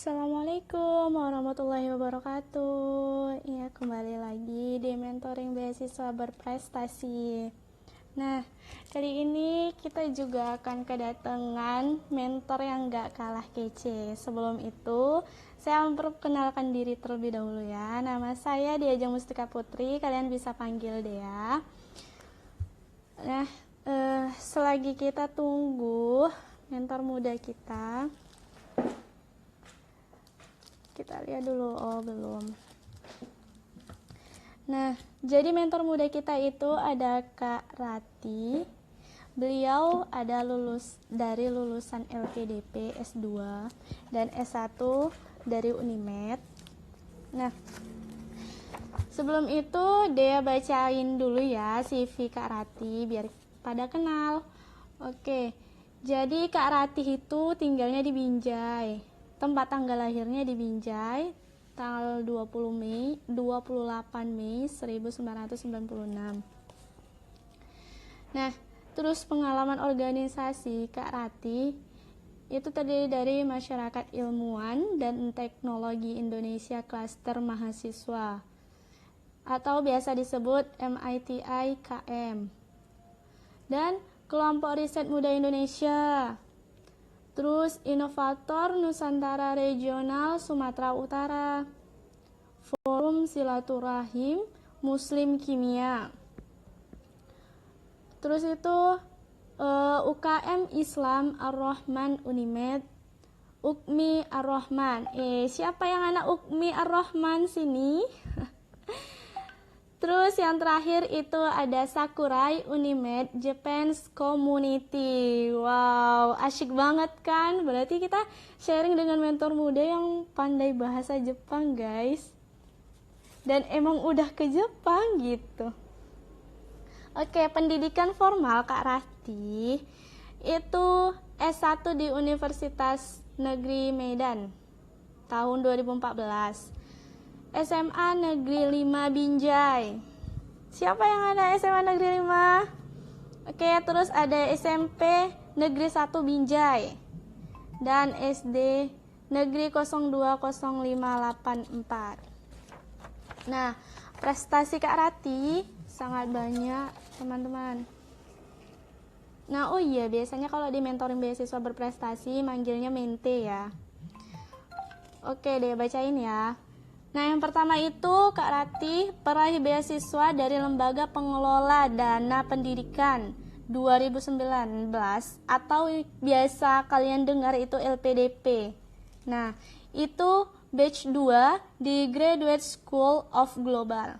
Assalamualaikum warahmatullahi wabarakatuh. Ya, kembali lagi di mentoring beasiswa berprestasi. Nah, kali ini kita juga akan kedatangan mentor yang gak kalah kece. Sebelum itu, saya memperkenalkan diri terlebih dahulu ya. Nama saya Dia Mustika Putri, kalian bisa panggil Dea. Nah, selagi kita tunggu mentor muda kita lihat dulu. Oh, belum. Nah, jadi mentor muda kita itu ada Kak Rati. Beliau ada dari lulusan LPDP S2 dan S1 dari Unimed. Nah, sebelum itu Dea bacain dulu ya CV Kak Rati biar pada kenal. Oke, jadi Kak Rati itu tinggalnya di Binjai. Tempat tanggal lahirnya di Binjai, tanggal 28 Mei 1996. Nah, terus pengalaman organisasi Kak Rati itu terdiri dari Masyarakat Ilmuwan dan Teknologi Indonesia Klaster Mahasiswa atau biasa disebut MITI KM. Dan Kelompok Riset Muda Indonesia. Terus Inovator Nusantara Regional Sumatera Utara, Forum Silaturahim Muslim Kimia. Terus itu UKM Islam Ar-Rahman Unimed, Ukmi Ar-Rahman. Siapa yang anak Ukmi Ar-Rahman sini? Terus yang terakhir itu ada Sakurai Unimed Japan's Community. Wow, asyik banget kan? Berarti kita sharing dengan mentor muda yang pandai bahasa Jepang, guys. Dan emang udah ke Jepang gitu. Oke, pendidikan formal Kak Rati itu S1 di Universitas Negeri Medan tahun 2014. SMA Negeri 5 Binjai. Siapa yang ada SMA Negeri 5? Oke, terus ada SMP Negeri 1 Binjai dan SD Negeri 020584. Nah, prestasi Kak Rati sangat banyak, teman-teman. Nah, oh iya, biasanya kalau di mentoring beasiswa berprestasi manggilnya mente ya. Oke deh, bacain ya. Nah, yang pertama itu Kak Rati peraih beasiswa dari Lembaga Pengelola Dana Pendidikan 2019 atau biasa kalian dengar itu LPDP. Nah, itu batch 2 di Graduate School of Global.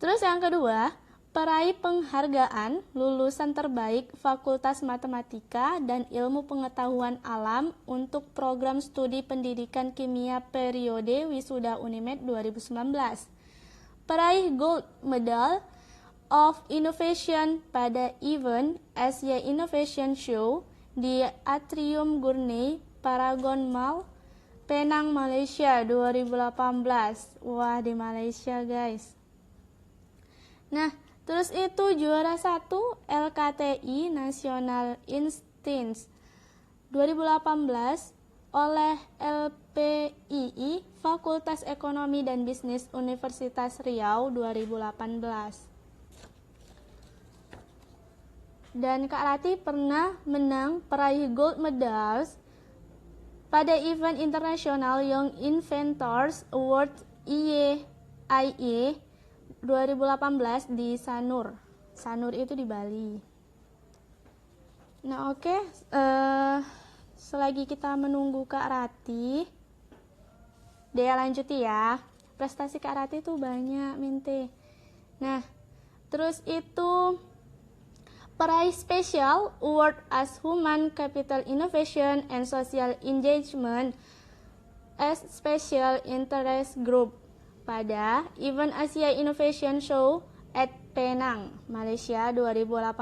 Terus yang kedua, peraih penghargaan lulusan terbaik Fakultas Matematika dan Ilmu Pengetahuan Alam untuk program studi pendidikan kimia periode wisuda Unimed 2019. Peraih Gold Medal of Innovation pada event Asia Innovation Show di Atrium Gurney Paragon Mall, Penang, Malaysia 2018. Wah, di Malaysia, guys. Nah, terus itu juara 1 LKTI National Instance 2018 oleh LPII Fakultas Ekonomi dan Bisnis Universitas Riau 2018. Dan Kak Rati pernah menang peraih gold medals pada event internasional Young Inventors Award IAIA 2018 di Sanur. Sanur itu di Bali. Nah, oke. Selagi kita menunggu Kak Rati, Dea lanjuti ya. Prestasi Kak Rati itu banyak, Minte. Nah, terus itu peraih Special Award as Human Capital Innovation and Social Engagement as Special Interest Group pada event Asia Innovation Show at Penang, Malaysia 2018.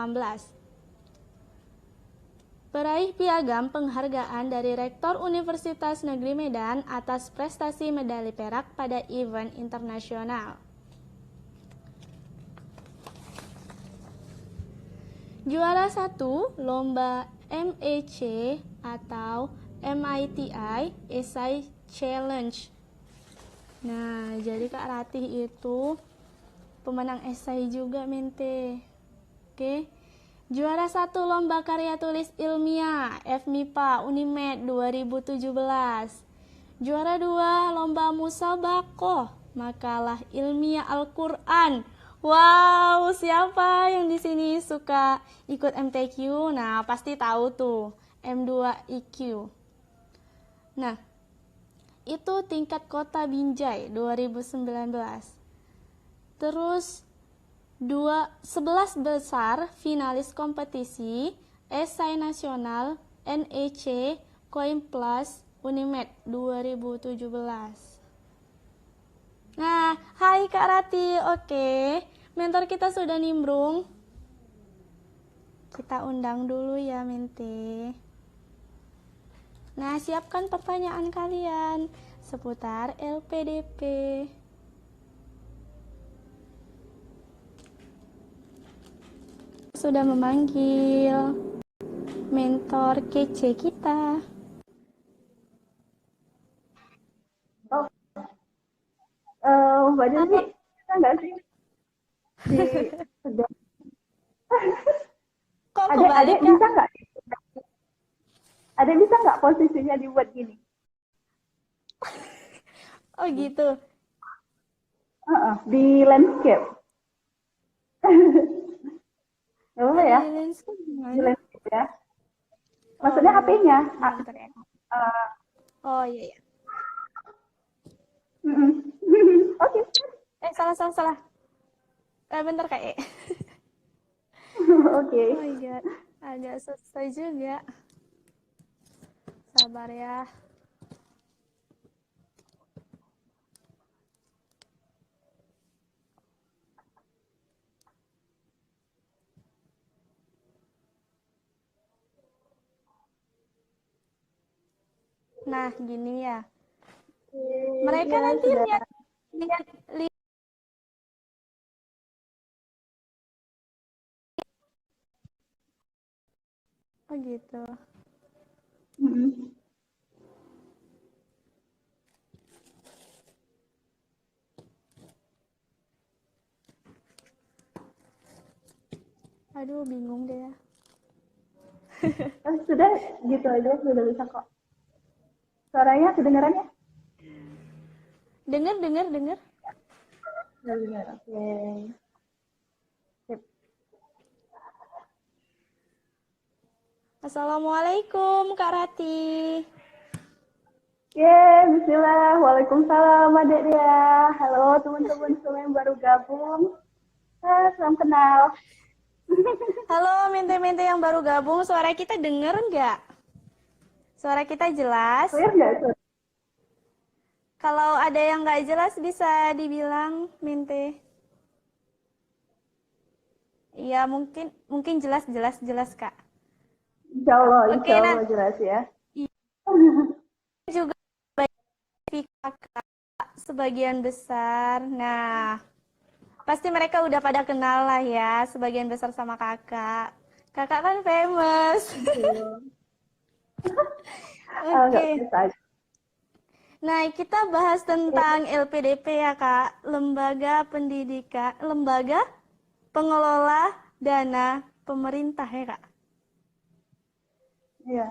Peraih piagam penghargaan dari Rektor Universitas Negeri Medan atas prestasi medali perak pada event internasional. Juara 1 Lomba MEC atau MITI Essay Challenge. Nah, jadi Kak Ratih itu pemenang esai juga, Mente. Oke. Juara 1 Lomba Karya Tulis Ilmiah FMIPA Unimed 2017. Juara 2 Lomba Musabaqah Makalah Ilmiah Al-Qur'an. Wow, siapa yang di sini suka ikut MTQ? Nah, pasti tahu tuh, M2IQ. Nah, itu tingkat kota Binjai 2019. Terus 11 besar finalis kompetisi esai nasional NEC Coin Plus Unimed 2017. Nah, hai Kak Rati. Oke, mentor kita sudah nimbrung. Kita undang dulu ya, Mente. Nah, siapkan pertanyaan kalian seputar LPDP. Sudah memanggil mentor kece kita. Mbak Desi, bisa nggak sih? Kok Ada kebalik, Kak? bisa nggak? Ada bisa nggak posisinya dibuat gini? Oh gitu. Di landscape. Nggak apa ya? Di landscape Di gimana? landscape ya. Maksudnya Oh, HP-nya. bentar ya. Oh iya ya. Oke. Salah. Bentar Kak E. Oke. Oh my god. Agak susah juga. Sabar ya. Nah, gini ya. Mereka Ya, nanti sudah. lihat. Oh gitu. Mm-mm. Aduh, bingung deh ya. Sudah gitu aja, sudah bisa kok. Suaranya kedengaran ya? Dengar. Sudah dengar. Oke. Sip. Assalamualaikum Kak Rati. Bismillah. Waalaikumsalam Adek dia. Halo teman-teman semua yang baru gabung. Salam kenal. Halo mente-mente yang baru gabung, suara kita denger nggak? Suara kita jelas? Clear nggak tuh? Kalau ada yang nggak jelas bisa dibilang mente. Iya mungkin jelas Kak. Insya Allah Oke, nah jelas ya. juga bagi kakak sebagian besar. Nah, pasti mereka udah pada kenal lah ya, sebagian besar sama kakak. Kakak kan famous. Oke. Nah, kita bahas tentang LPDP ya, Kak. Lembaga Pengelola Dana Pemerintah ya, Kak. Iya.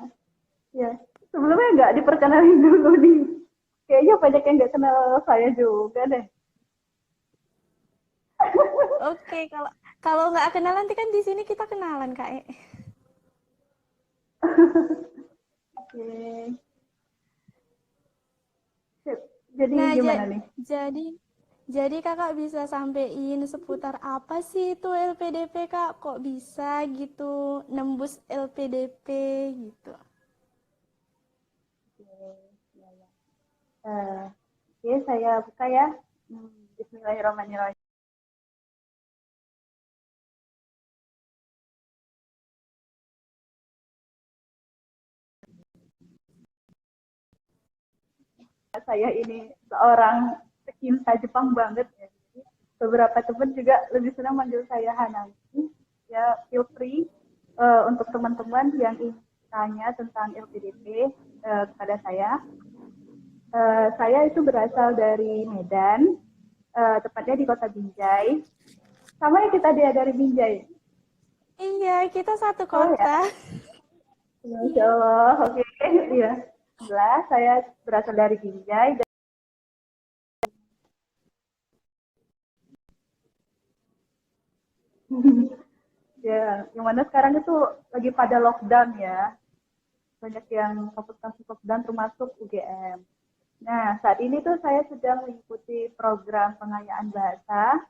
Sebelumnya nggak diperkenalin dulu nih. Kayaknya banyak yang nggak kenal saya juga deh. Oke, kalau nggak kenal nanti kan di sini kita kenalan, Kak. Oke. Jadi Nah, gimana nih? jadi kakak bisa sampein seputar apa sih itu LPDP, Kak? Kok bisa gitu nembus LPDP gitu? Oke, saya buka ya. Bismillahirrahmanirrahim. Saya ini seorang pecinta Jepang banget ya. Jadi, beberapa teman juga lebih senang manggil saya Hanami. Ya, feel free untuk teman-teman yang ingin tanya tentang LPDP kepada saya. Saya itu berasal dari Medan, tepatnya di Kota Binjai. Sama ya kita dia dari Binjai. Iya, kita satu Oh ya, kota. Masya Iya. Allah. Oke, iya. Alhamdulillah, saya berasal dari Binjai. Ya, yang mana sekarang itu lagi pada lockdown ya. Banyak yang kampus-kampus lockdown termasuk UGM. Nah, saat ini tuh saya sedang mengikuti program pengayaan bahasa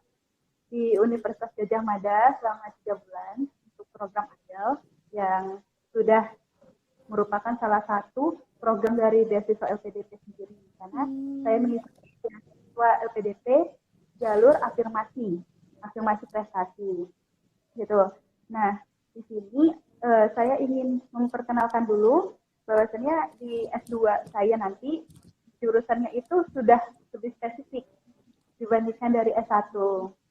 di Universitas Gadjah Mada selama 3 bulan untuk program IELTS yang sudah merupakan salah satu program dari beasiswa LPDP sendiri. Karena saya Hmm. mengikuti beasiswa LPDP jalur afirmasi prestasi gitu. Nah, di sini saya ingin memperkenalkan dulu bahwasanya di S2 saya nanti jurusannya itu sudah lebih spesifik dibandingkan dari S1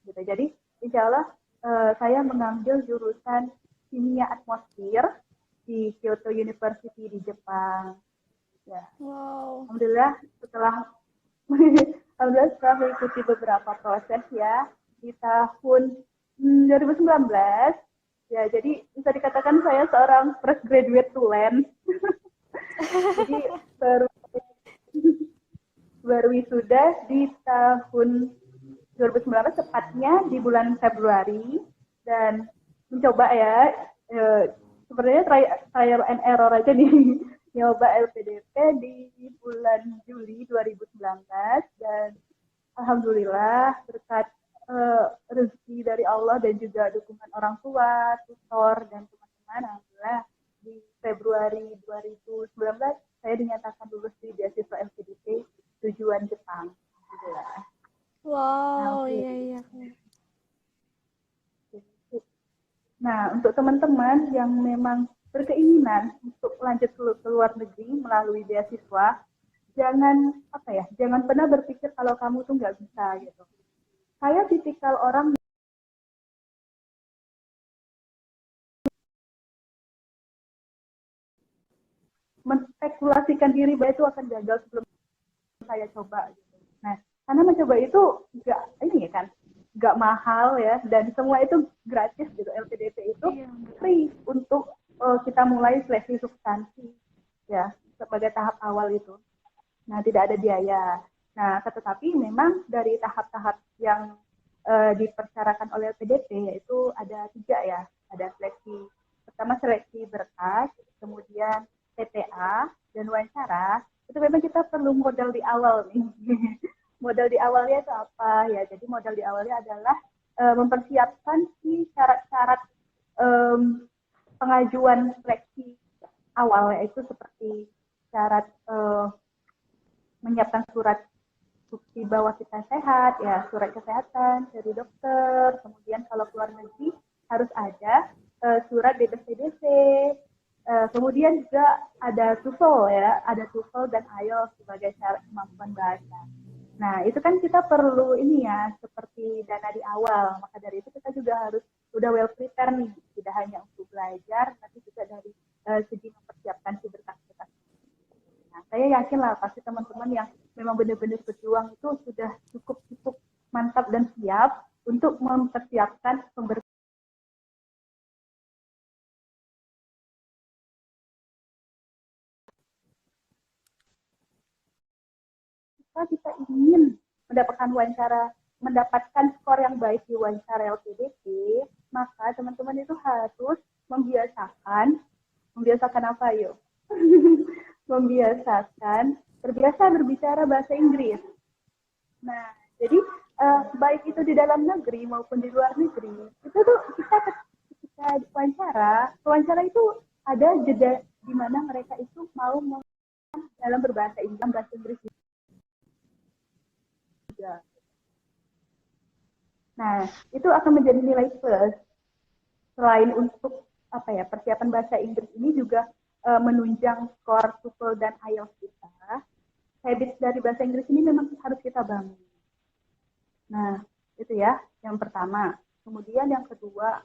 gitu. Jadi insya Allah saya mengambil jurusan kimia atmosfer di Kyoto University di Jepang. Ya, Wow. alhamdulillah setelah alhamdulillah setelah mengikuti beberapa proses ya di tahun 2019 ya, jadi bisa dikatakan saya seorang fresh graduate tulen. Jadi baru baru wisuda di tahun 2019 tepatnya di bulan Februari dan mencoba ya sebenarnya trial and error aja nih nyoba LPDP di bulan Juli 2019 dan alhamdulillah berkat rezeki dari Allah dan juga dukungan orang tua, tutor dan teman-teman, alhamdulillah di Februari 2019 saya dinyatakan lulus di beasiswa LPDP tujuan Jepang. Alhamdulillah. Nah, Wow, oke. iya iya. Nah, untuk teman-teman yang memang berkeinginan untuk lanjut ke luar negeri melalui beasiswa, jangan apa ya, jangan pernah berpikir kalau kamu tuh nggak bisa gitu. Saya tipikal orang menspekulasikan diri bahwa itu akan gagal sebelum saya coba gitu. Nah, karena mencoba itu nggak ini ya kan, nggak mahal ya dan semua itu gratis gitu. LPDP itu Iya. free untuk kita mulai seleksi substansi ya sebagai tahap awal itu. Nah, tidak ada biaya. Nah, tetapi memang dari tahap-tahap yang dipersyaratkan oleh LPDP yaitu ada 3 ya. Ada seleksi, pertama seleksi berkas, kemudian TTA, dan wawancara. Itu memang kita perlu modal di awal nih. Modal di awalnya itu apa ya? Jadi modal di awalnya adalah mempersiapkan si syarat-syarat pengajuan seleksi awal yaitu seperti syarat menyiapkan surat bukti bahwa kita sehat, ya surat kesehatan dari dokter. Kemudian kalau keluar negeri harus ada surat DBCDC. Kemudian juga ada TOEFL ya, ada TOEFL dan IELTS sebagai syarat kemampuan bahasa. Nah, itu kan kita perlu ini ya, seperti dana di awal. Maka dari itu kita juga harus udah well prepare nih, tidak hanya untuk belajar, tapi juga dari segi mempersiapkan si berkas-berkas. Nah, saya yakin lah pasti teman-teman yang memang benar-benar berjuang itu sudah cukup mantap dan siap untuk mempersiapkan pemberkas. Jika kita ingin mendapatkan skor yang baik di wawancara LPDP, maka teman-teman itu harus membiasakan apa yuk? Terbiasa berbicara bahasa Inggris. Nah, jadi baik itu di dalam negeri maupun di luar negeri, itu tuh kita ketika wawancara itu ada jeda di mana mereka itu mau dalam berbahasa Inggris juga. Nah, itu akan menjadi nilai plus. Selain untuk apa ya persiapan bahasa Inggris ini juga menunjang skor TOEFL dan IELTS kita. Habit dari bahasa Inggris ini memang harus kita bangun. Nah, itu ya yang pertama. Kemudian yang kedua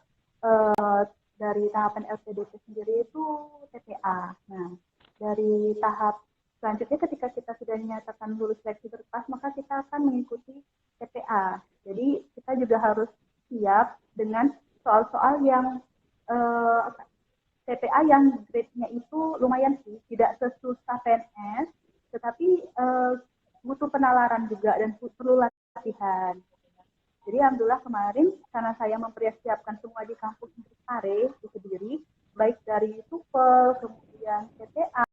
dari tahapan LPDP sendiri itu TTA. Nah, dari tahap selanjutnya ketika kita sudah dinyatakan lulus seleksi berkas, maka kita akan mengikuti TPA. Jadi kita juga harus siap dengan soal-soal yang TPA yang grade-nya itu lumayan sih, tidak sesusah PNS, tetapi butuh penalaran juga dan perlu latihan. Jadi alhamdulillah kemarin karena saya mempersiapkan semua di kampus untuk Pare di Kediri, baik dari TOEFL, kemudian TPA,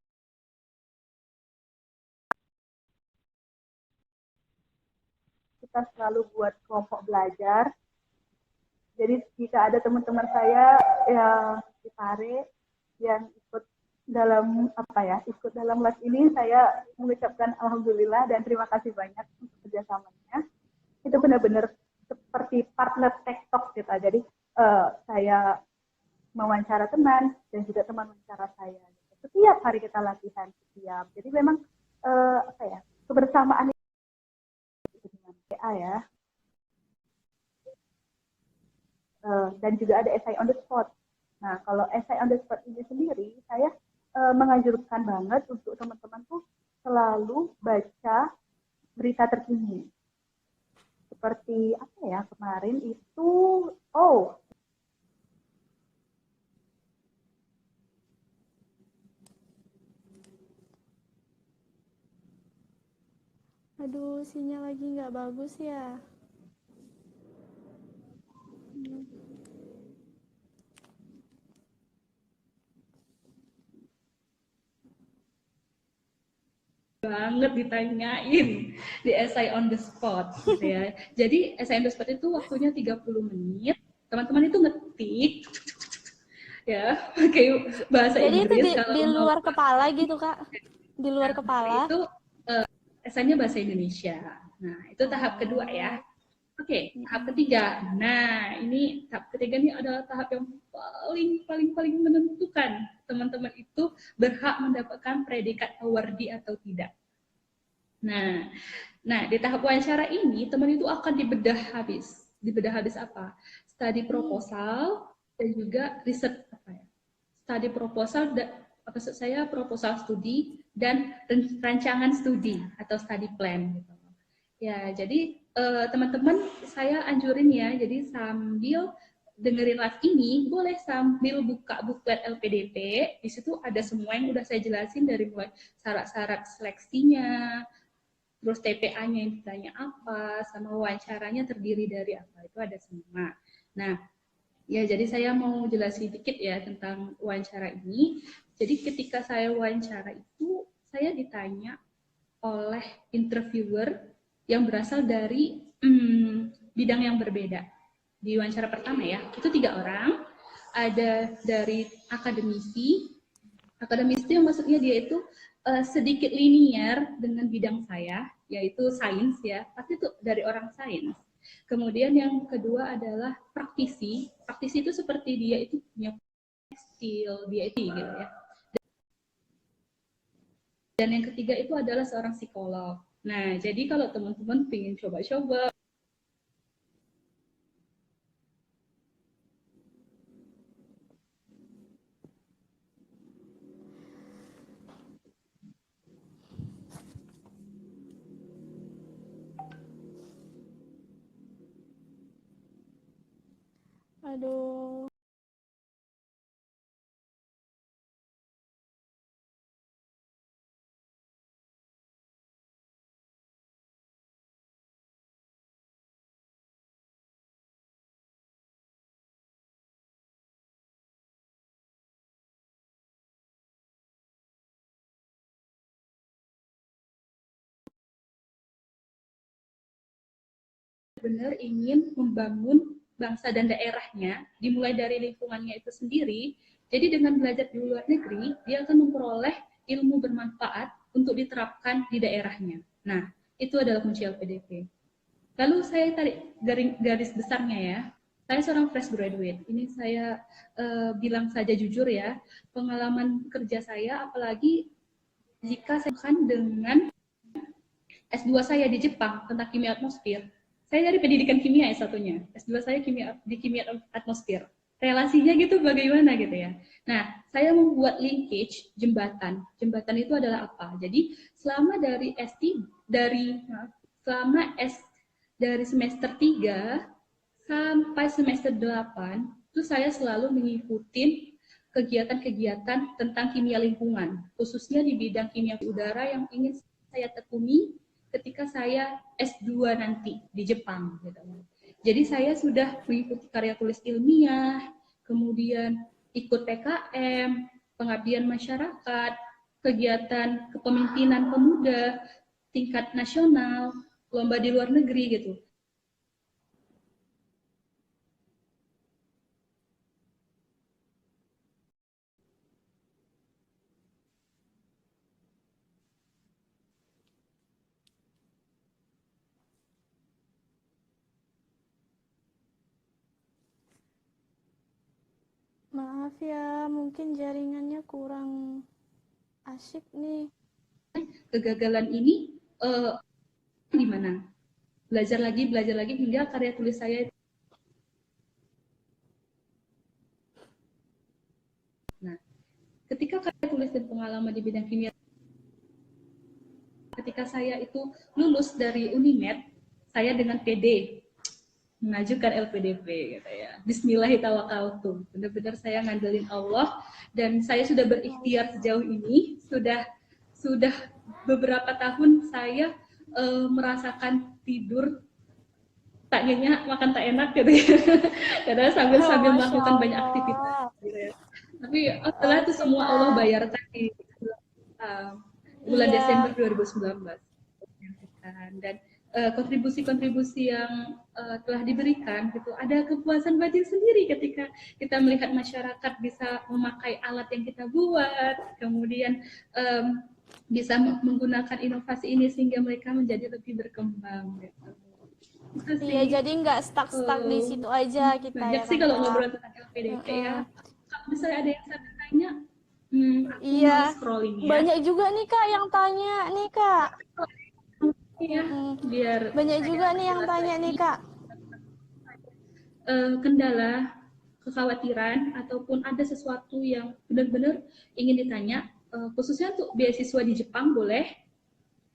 kita selalu buat kelompok belajar. Jadi jika ada teman-teman saya yang di Pare yang ikut dalam ikut dalam les ini, saya mengucapkan alhamdulillah dan terima kasih banyak untuk kerjasamanya. Itu benar-benar seperti partner TikTok gitu. Jadi saya mewawancara teman dan juga teman wawancara saya. Setiap hari kita latihan setiap. Jadi memang kebersamaan itu dengan PA ya. Dan juga ada essay on the spot. Nah, kalau essay on the spot ini sendiri, saya menganjurkan banget untuk teman-teman tuh selalu baca berita terkini. Seperti kemarin itu, Aduh, sinyal lagi nggak bagus ya. Banget ditanyain di essay on the spot gitu ya. Jadi essay on the spot itu waktunya 30 menit. Teman-teman itu ngetik ya pakai bahasa Jadi Inggris. itu di luar kepala gitu, Kak? Di luar kepala? Itu esainya bahasa Indonesia. Nah, itu tahap kedua ya. Oke, tahap ketiga. Nah, ini tahap ketiga ini adalah tahap yang paling menentukan teman-teman itu berhak mendapatkan predikat awardee atau tidak. Nah, di tahap wawancara ini teman itu akan dibedah habis. Dibedah habis apa? Studi proposal dan juga riset Studi proposal, maksud saya proposal studi dan rancangan studi atau study plan gitu. Ya, jadi teman-teman saya anjurin ya, jadi sambil dengerin live ini, boleh sambil buka buklet LPDP, di situ ada semua yang udah saya jelasin dari mulai syarat-syarat seleksinya, terus TPA-nya yang ditanya apa, sama wawancaranya terdiri dari apa, itu ada semua. Nah, ya jadi saya mau jelasin dikit ya tentang wawancara ini. Jadi ketika saya wawancara itu, saya ditanya oleh interviewer yang berasal dari bidang yang berbeda. Di wawancara pertama ya, itu 3 orang, ada dari akademisi itu yang maksudnya dia itu sedikit linier dengan bidang saya, yaitu sains ya, pasti itu dari orang sains. Kemudian yang kedua adalah praktisi itu seperti dia itu punya tekstil, dia itu gitu ya. Dan yang ketiga itu adalah seorang psikolog. Nah, jadi kalau teman-teman pengen coba-coba Aduh. benar ingin membangun bangsa dan daerahnya, dimulai dari lingkungannya itu sendiri. Jadi dengan belajar di luar negeri, dia akan memperoleh ilmu bermanfaat untuk diterapkan di daerahnya. Nah, itu adalah kunci LPDP. Lalu saya tarik garis besarnya ya. Saya seorang fresh graduate. Ini saya bilang saja jujur ya, pengalaman kerja saya, apalagi jika saya kan dengan S2 saya di Jepang tentang kimia atmosfer. Saya dari pendidikan kimia S1-nya. S2 saya di kimia atmosfer. relasinya gitu bagaimana gitu ya. Nah, saya membuat linkage jembatan. Jembatan itu adalah apa? Jadi selama dari dari semester 3 sampai semester 8 itu saya selalu mengikuti kegiatan-kegiatan tentang kimia lingkungan, khususnya di bidang kimia udara yang ingin saya tekuni ketika saya S2 nanti di Jepang gitu. Jadi saya sudah mengikuti karya tulis ilmiah, kemudian ikut PKM, pengabdian masyarakat, kegiatan kepemimpinan pemuda tingkat nasional, lomba di luar negeri gitu. Maaf ya, mungkin jaringannya kurang asyik nih. Kegagalan ini di mana? Belajar lagi hingga karya tulis saya. Nah, ketika karya tulis dan pengalaman di bidang kimia, ketika saya itu lulus dari Unimed, saya dengan PD mengajukan LPDP gitu ya. Bismillahirrahmanirrahim. Benar-benar saya ngandelin Allah dan saya sudah berikhtiar sejauh ini, sudah beberapa tahun saya merasakan tidur tak nyenyak, makan tak enak gitu ya. Karena sambil melakukan banyak aktivitas gitu ya. Tapi setelah itu semua Allah bayar tadi bulan Desember 2019. Dan kontribusi-kontribusi yang telah diberikan gitu, ada kepuasan batin sendiri ketika kita melihat masyarakat bisa memakai alat yang kita buat, kemudian bisa menggunakan inovasi ini sehingga mereka menjadi lebih berkembang gitu. Iya, jadi nggak stuck di situ aja kita. Banyak ya sih kan, kalau Kak? ngobrol tentang LPDP ya. Kalau misalnya ada yang saya tanya, aku Iya, scrolling ya. banyak juga nih Kak yang tanya nih Kak. Iya, biar Banyak juga nih yang tanya nih Kak. Kendala, kekhawatiran, ataupun ada sesuatu yang benar-benar ingin ditanya, khususnya untuk beasiswa di Jepang boleh.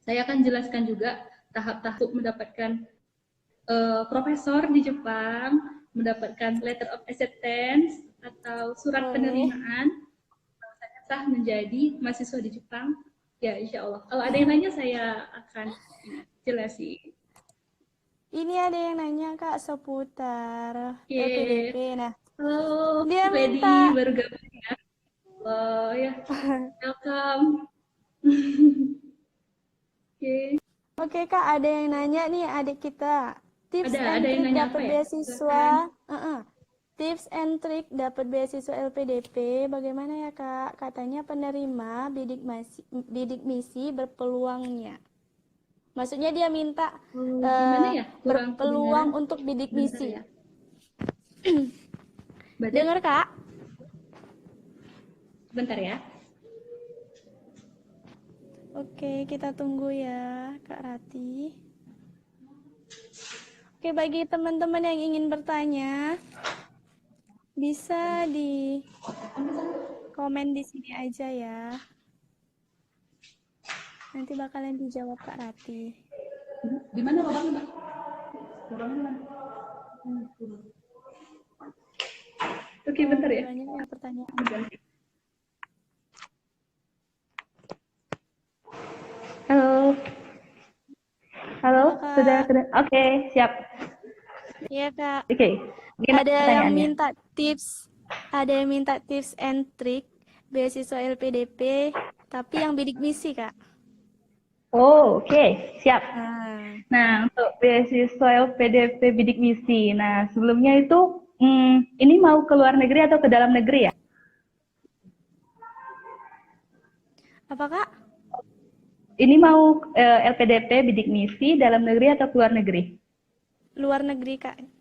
Saya akan jelaskan juga tahap-tahap mendapatkan profesor di Jepang, mendapatkan letter of acceptance atau surat penerimaan, saya sah menjadi mahasiswa di Jepang. Ya, insya Allah. Kalau ada yang nanya, saya akan jelasin. Ini ada yang nanya Kak seputar Oke. LPDP. Nah, Halo, dia Lady, minta baru gabung ya. Oh ya, welcome. Oke. Oke Kak, ada yang nanya nih adik kita. Tips and Ada yang trick nanya dapat apa ya? beasiswa. Tips and trick dapat beasiswa LPDP bagaimana ya Kak? Katanya penerima bidik misi berpeluangnya. Maksudnya dia minta Gimana ya? Kurang berpeluang kedengaran. untuk bidik Bentar misi. ya. Dengar Kak? Bentar ya. Oke, kita tunggu ya Kak Rati. Oke, bagi teman-teman yang ingin bertanya, bisa di komen di sini aja ya. Nanti bakalan dijawab Kak Rati. Di mana lubangnya, Mbak? Lubangnya mana? Oke, bentar ya. Banyak yang pertanyaan. Halo. Halo, sudah. Oke, siap. Iya Kak. Oke. Ada yang minta tips and trick beasiswa LPDP, tapi yang bidik misi Kak. Oh, oke, siap. Nah, untuk beasiswa LPDP bidik misi. Nah, sebelumnya itu ini mau ke luar negeri atau ke dalam negeri ya? Apa Kak? Ini mau LPDP bidik misi dalam negeri atau ke luar negeri? Luar negeri Kak.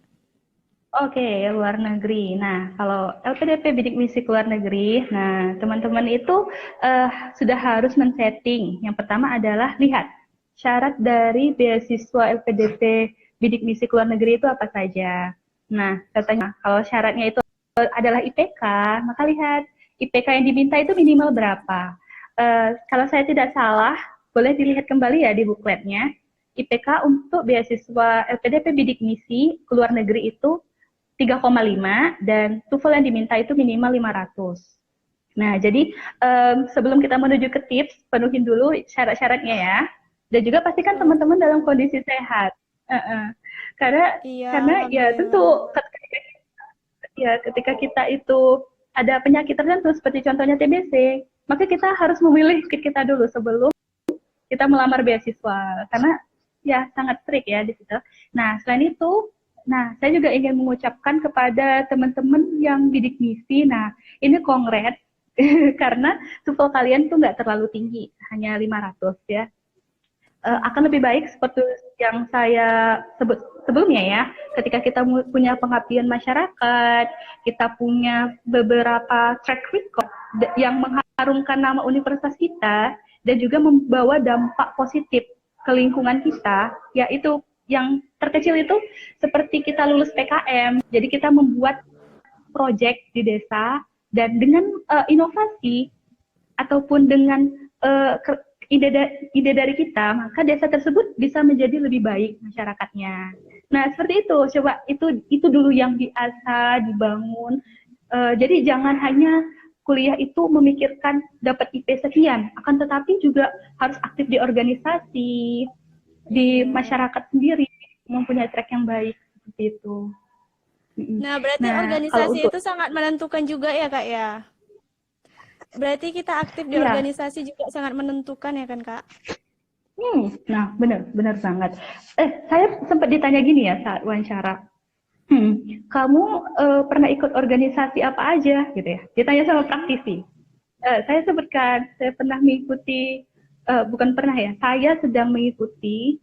Oke, luar negeri. Nah, kalau LPDP bidik misi ke luar negeri, nah teman-teman itu sudah harus men-setting. Yang pertama adalah lihat syarat dari beasiswa LPDP bidik misi ke luar negeri itu apa saja. Nah, katanya kalau syaratnya itu adalah IPK, maka lihat IPK yang diminta itu minimal berapa. Kalau saya tidak salah, boleh dilihat kembali ya di bukletnya. IPK untuk beasiswa LPDP Bidik Misi ke luar negeri itu 3,5 dan TOEFL yang diminta itu minimal 500. Nah, jadi sebelum kita menuju ke tips, penuhin dulu syarat-syaratnya ya. Dan juga pastikan teman-teman dalam kondisi sehat. Karena Iya, ya tentu ketika kita itu ada penyakit tertentu seperti contohnya TBC, maka kita harus memilih kita dulu sebelum kita melamar beasiswa karena ya sangat strict ya di situ. Nah, selain itu, saya juga ingin mengucapkan kepada teman-teman yang bidik misi. Nah, ini kongres karena TOEFL kalian tuh nggak terlalu tinggi, hanya 500 ya. Akan lebih baik seperti yang saya sebut sebelumnya ya, ketika kita punya pengabdian masyarakat, kita punya beberapa track record yang mengharumkan nama universitas kita dan juga membawa dampak positif ke lingkungan kita, yaitu yang terkecil itu seperti kita lulus PKM, jadi kita membuat proyek di desa dan dengan inovasi ataupun dengan ide dari kita, maka desa tersebut bisa menjadi lebih baik masyarakatnya. Nah, seperti itu. Coba itu dulu yang diasah, dibangun. Jadi jangan hanya kuliah itu memikirkan dapat IP sekian, akan tetapi juga harus aktif di organisasi, di masyarakat sendiri, mempunyai track yang baik seperti itu. Nah, berarti organisasi itu sangat menentukan juga ya, Kak ya? Berarti kita aktif di organisasi juga sangat menentukan ya kan, Kak? Nah, benar banget. Saya sempat ditanya gini ya saat wawancara. Kamu pernah ikut organisasi apa aja gitu ya? Ditanya sama praktisi. Saya sebutkan, saya pernah mengikuti, bukan pernah ya, saya sedang mengikuti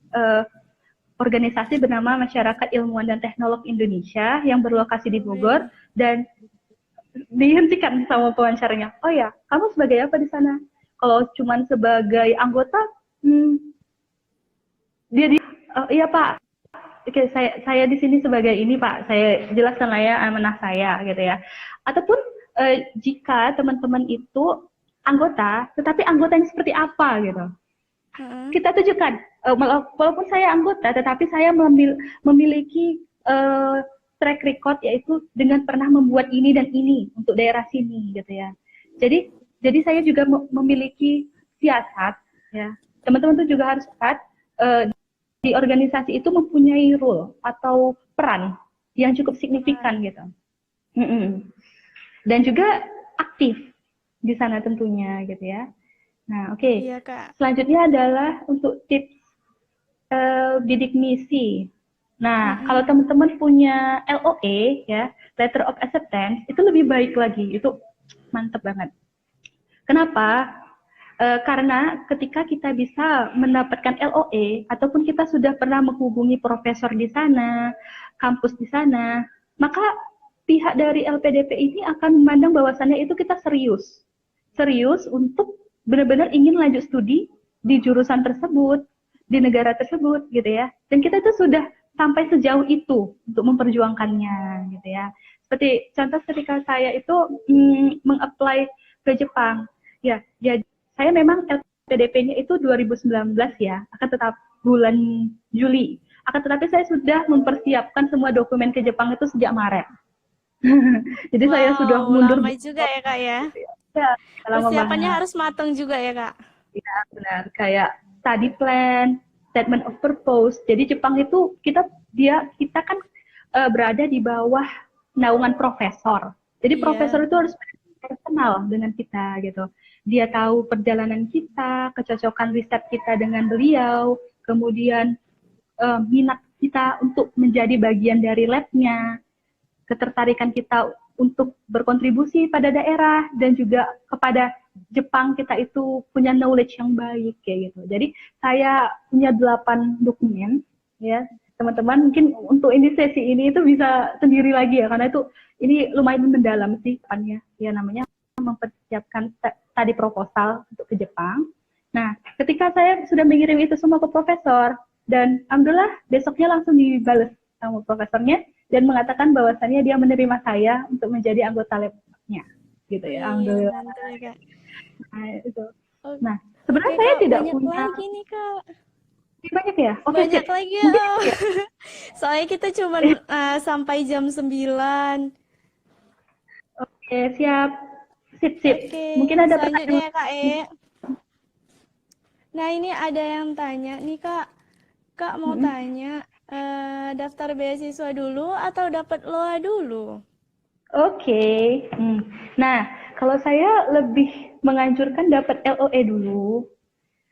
organisasi bernama Masyarakat Ilmuwan dan Teknolog Indonesia yang berlokasi di Bogor dan dihentikan sama pewawancaranya. Oh ya, kamu sebagai apa di sana? Kalau cuman sebagai anggota, iya Pak. Oke, saya di sini sebagai ini Pak. Saya jelaskan lah ya amanah saya gitu ya. Ataupun jika teman-teman itu anggota, tetapi anggota yang seperti apa gitu. Kita tunjukkan. Walaupun saya anggota, tetapi saya memiliki track record yaitu dengan pernah membuat ini dan ini untuk daerah sini gitu ya. Jadi saya juga memiliki siasat ya. Teman-teman tuh juga harus lihat di organisasi itu mempunyai role atau peran yang cukup signifikan gitu. Dan juga aktif di sana tentunya gitu ya. Nah, oke. Iya, Kak. Selanjutnya adalah untuk tips bidik misi. Nah, kalau teman-teman punya LOA ya, Letter of Acceptance, itu lebih baik lagi. Itu mantap banget. Kenapa? Karena ketika kita bisa mendapatkan LOA ataupun kita sudah pernah menghubungi profesor di sana, kampus di sana, maka pihak dari LPDP ini akan memandang bahwasannya itu kita serius untuk benar-benar ingin lanjut studi di jurusan tersebut, di negara tersebut gitu ya. Dan kita itu sudah sampai sejauh itu untuk memperjuangkannya gitu ya. Seperti contoh ketika saya itu meng-apply ke Jepang, ya jadi saya memang LPDP-nya itu 2019 ya, akan tetap bulan Juli. Akan tetapi saya sudah mempersiapkan semua dokumen ke Jepang itu sejak Maret. Jadi saya sudah mundur. Lama juga ya Kak ya? Ya, persiapannya harus matang juga ya Kak? Ya benar, kayak study plan, statement of purpose. Jadi Jepang itu kita kan berada di bawah naungan profesor. Jadi profesor itu harus kenal dengan kita gitu. Dia tahu perjalanan kita, kecocokan riset kita dengan beliau, kemudian minat kita untuk menjadi bagian dari lab-nya, ketertarikan kita untuk berkontribusi pada daerah dan juga kepada Jepang kita itu punya knowledge yang baik kayak gitu. Jadi saya punya 8 dokumen ya. Teman-teman mungkin untuk ini sesi ini itu bisa sendiri lagi ya karena itu ini lumayan mendalam sih kan ya namanya mempersiapkan tadi proposal untuk ke Jepang. Nah, ketika saya sudah mengirim itu semua ke profesor dan alhamdulillah besoknya langsung dibalas sama profesornya dan mengatakan bahwasannya dia menerima saya untuk menjadi anggota labnya, gitu ya. Iya, Alhamdulillah. mantap ya, Kak. Nah, itu. Oke, Nah, sebenarnya saya Kak, tidak banyak punya lagi nih, Kak. banyak ya. Oke, Banyak sip. lagi ya. Mungkin ya. Soalnya kita cuman sampai jam 9. Oke, siap. Sip, sip. Oke, Mungkin ada selanjutnya pertanyaan. ya, Kak Nah, ini ada yang tanya nih, Kak. Kak mau Mm-mm. tanya, daftar beasiswa dulu atau dapat LOA dulu? Oke. Nah, kalau saya lebih menganjurkan dapat LOE dulu.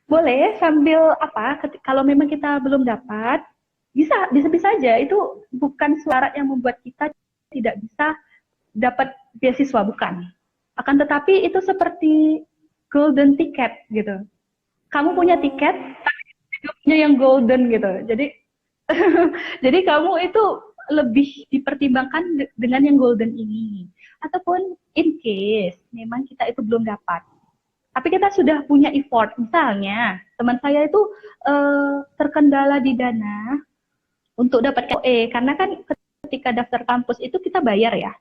Boleh ya, sambil apa? Kalau memang kita belum dapat, bisa aja. Itu bukan syarat yang membuat kita tidak bisa dapat beasiswa, bukan. Akan tetapi itu seperti golden ticket gitu. Kamu punya tiket, tapi hidupnya yang golden gitu. Jadi jadi kamu itu lebih dipertimbangkan dengan yang golden ini. Ataupun in case memang kita itu belum dapat, tapi kita sudah punya effort. Misalnya teman saya itu terkendala di dana untuk dapat KOE, karena kan ketika daftar kampus itu kita bayar ya.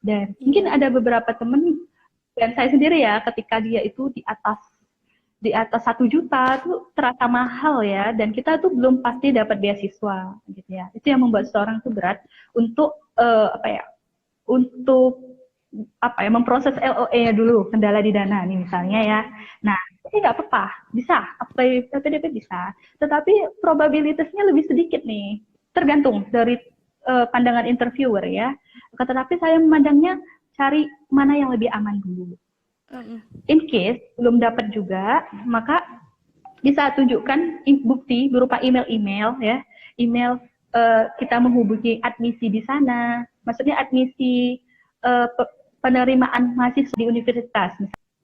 Dan mungkin Iya. ada beberapa teman dan saya sendiri ya, ketika dia itu di atas 1 juta tuh terasa mahal ya, dan kita tuh belum pasti dapat beasiswa gitu ya. Itu yang membuat seorang tuh berat untuk untuk memproses LOE-nya dulu, kendala di dana nih misalnya ya. Nah, ini nggak apa-apa, bisa apply PPDP bisa, tetapi probabilitasnya lebih sedikit nih, tergantung dari pandangan interviewer ya. Tetapi saya memandangnya cari mana yang lebih aman dulu. In case belum dapat juga, maka bisa tunjukkan bukti berupa email ya, email kita menghubungi admisi di sana, maksudnya admisi penerimaan mahasiswa di universitas.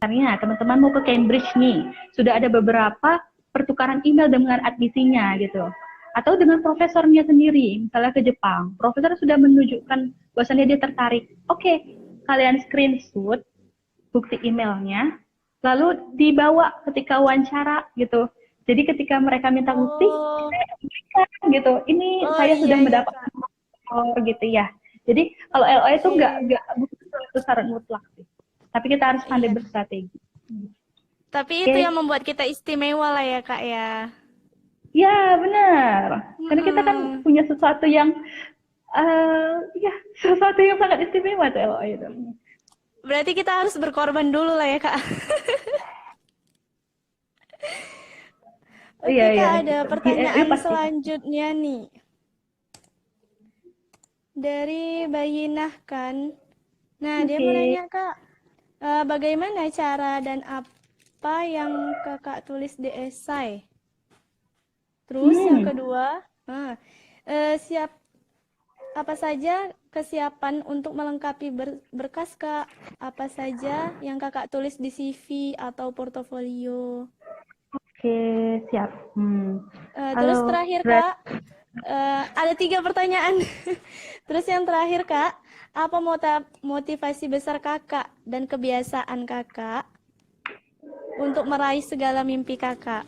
Misalnya teman-teman mau ke Cambridge nih, sudah ada beberapa pertukaran email dengan admisinya gitu. Atau dengan profesornya sendiri, misalnya ke Jepang, profesor sudah menunjukkan bahwasannya dia tertarik. Oke, kalian screenshot bukti emailnya, lalu dibawa ketika wawancara gitu. Jadi ketika mereka minta bukti, gitu, ini saya sudah mendapatkan gitu ya. Jadi kalau LOE itu nggak bukan syarat mutlak sih. Tapi kita harus pandai berstrategi. Tapi itu yang membuat kita istimewa lah ya, Kak ya. Ya benar. Karena kita kan punya sesuatu yang sesuatu yang sangat istimewa tuh LOE itu. Berarti kita harus berkorban dulu lah ya, Kak. Oke, Kak, ada pertanyaan selanjutnya nih. Dari Bayinah kan. Nah, dia mau nanya, Kak, bagaimana cara dan apa yang Kakak tulis di esai? Terus yang kedua, apa saja kesiapan untuk melengkapi berkas, Kak? Apa saja yang Kakak tulis di CV atau portofolio? Oke, siap. Terus terakhir, Kak, ada 3 pertanyaan. Terus yang terakhir, Kak, apa motivasi besar Kakak dan kebiasaan Kakak untuk meraih segala mimpi Kakak?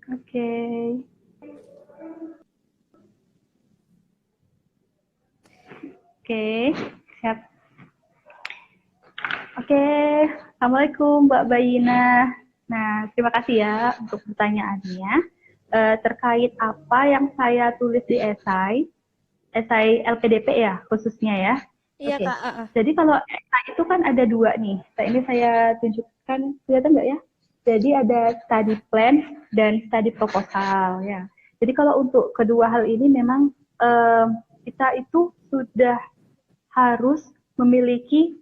Oke. Oke, siap. Oke, Assalamualaikum Mbak Bayina. Nah, terima kasih ya untuk pertanyaannya. Terkait apa yang saya tulis di esai LPDP ya khususnya ya. Iya, Oke. Kak. Jadi kalau esai itu kan ada 2 nih. Ini saya tunjukkan, kelihatan nggak ya? Jadi ada study plan dan study proposal ya. Jadi kalau untuk kedua hal ini memang kita itu sudah harus memiliki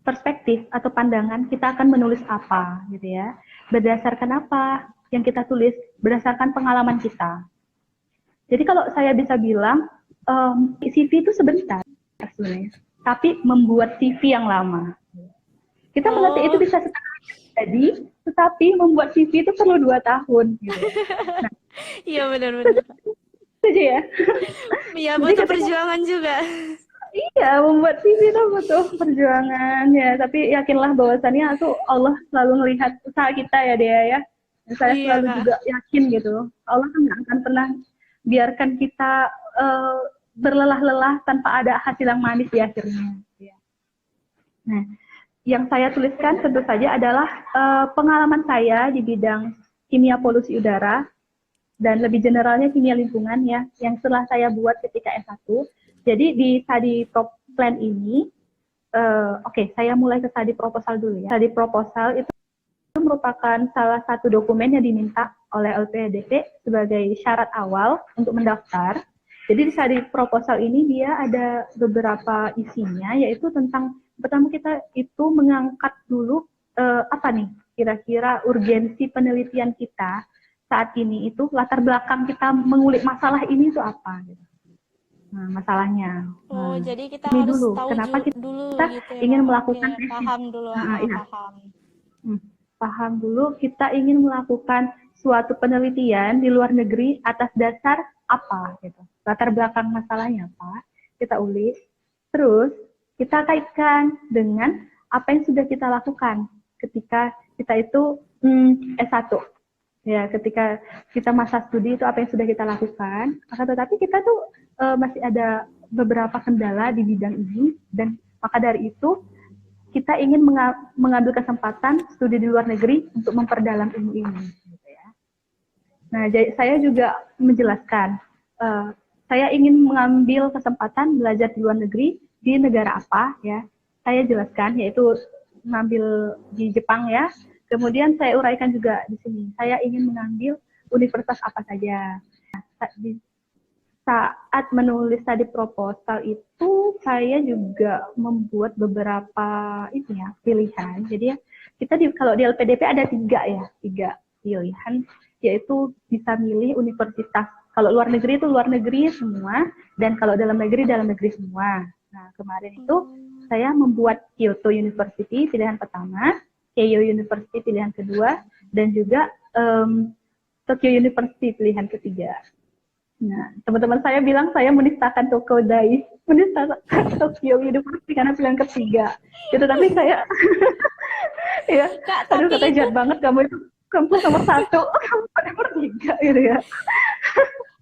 perspektif atau pandangan kita akan menulis apa gitu ya. Berdasarkan apa yang kita tulis? Berdasarkan pengalaman kita. Jadi kalau saya bisa bilang CV itu sebentar sebenarnya, tapi membuat CV yang lama. Kita mengerti itu bisa setengah jadi, tetapi membuat CV itu perlu 2 tahun. Gitu. Nah, iya benar-benar. Setuju ya? Iya, butuh perjuangan juga. Iya, membuat CV itu butuh perjuangan ya. Tapi yakinlah bahwasannya tuh Allah selalu melihat usaha kita ya, Dea ya. Dan saya selalu juga yakin gitu. Allah kan nggak akan pernah biarkan kita berlelah-lelah tanpa ada hasil yang manis di akhirnya. Ya. Nah, yang saya tuliskan tentu saja adalah pengalaman saya di bidang kimia polusi udara dan lebih generalnya kimia lingkungan ya, yang setelah saya buat ketika S1. Jadi di study plan ini, saya mulai ke study proposal dulu ya. Study proposal itu merupakan salah satu dokumen yang diminta oleh LPDP sebagai syarat awal untuk mendaftar. Jadi di study proposal ini dia ada beberapa isinya, yaitu tentang pertama kita itu mengangkat dulu apa nih kira-kira urgensi penelitian kita saat ini, itu latar belakang kita mengulik masalah ini itu apa gitu. Nah, masalahnya. Jadi kita harus dulu tahu kenapa kita dulu gitu ya, ingin melakukan paham dulu. Paham. Paham dulu kita ingin melakukan suatu penelitian di luar negeri atas dasar apa gitu. Latar belakang masalahnya apa, kita ulik. Terus kita kaitkan dengan apa yang sudah kita lakukan ketika kita itu S1. Ya, ketika kita masa studi itu apa yang sudah kita lakukan. Tetapi kita tuh masih ada beberapa kendala di bidang ini, dan maka dari itu kita ingin mengambil kesempatan studi di luar negeri untuk memperdalam ilmu ini. Gitu ya. Nah, saya juga menjelaskan, saya ingin mengambil kesempatan belajar di luar negeri di negara apa ya. Saya jelaskan, yaitu mengambil di Jepang ya. Kemudian saya uraikan juga di sini, saya ingin mengambil universitas apa saja. Saat menulis tadi proposal itu, saya juga membuat beberapa pilihan. Jadi ya, kita kalau di LPDP ada tiga pilihan, yaitu bisa milih universitas. Kalau luar negeri itu luar negeri semua, dan kalau dalam negeri semua. Nah, kemarin itu saya membuat Kyoto University pilihan pertama, Keio University pilihan kedua, dan juga Tokyo University pilihan ketiga. Nah, teman-teman saya bilang saya menistakan menistakan Tokyo University karena pilihan ketiga. Gitu, tapi saya, ya, aduh katanya jahat banget kamu itu kampus nomor 1, kamu nomor 3 gitu ya.